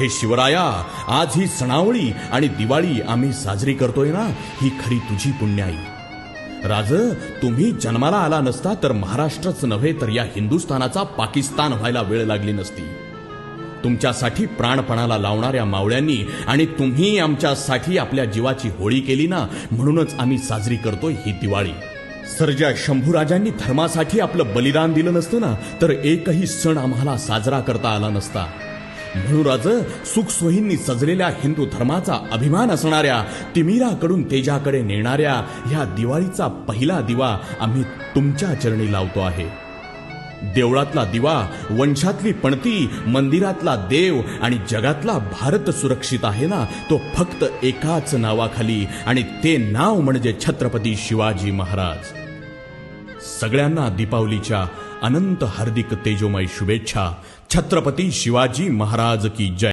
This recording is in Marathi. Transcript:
हे शिवराया, आज ही सणावळी आणि दिवाळी आम्ही साजरी करतोय ना, ही खरी तुझी पुण्याई. राज, तुम्ही जन्माला आला नसता तर महाराष्ट्रच नव्हे तर या हिंदुस्थानाचा पाकिस्तान व्हायला वेळ लागली नसती. तुमच्यासाठी प्राणपणाला लावणाऱ्या मावळ्यांनी आणि तुम्ही आमच्यासाठी आपल्या जीवाची होळी केली ना, म्हणूनच आम्ही साजरी करतोय ही दिवाळी. सर्जा शंभूराजांनी धर्मासाठी आपलं बलिदान दिलं नसतं ना, तर एकही सण आम्हाला साजरा करता आला नसता. म्हणून राज, सुखसोयींनी सजलेल्या हिंदू धर्माचा अभिमान असणाऱ्या तिमिराकडून तेजाकडे नेणाऱ्या ह्या दिवाळीचा पहिला दिवा आम्ही तुमच्या चरणी लावतो आहे. देवळातला दिवा, वंशातली पणती, मंदिरातला देव आणि जगातला भारत सुरक्षित आहे ना, तो फक्त एकाच नावाखाली, आणि ते नाव म्हणजे छत्रपती शिवाजी महाराज. सगळ्यांना दीपावलीच्या अनंत हार्दिक तेजोमय शुभेच्छा. छत्रपती शिवाजी महाराज की जय.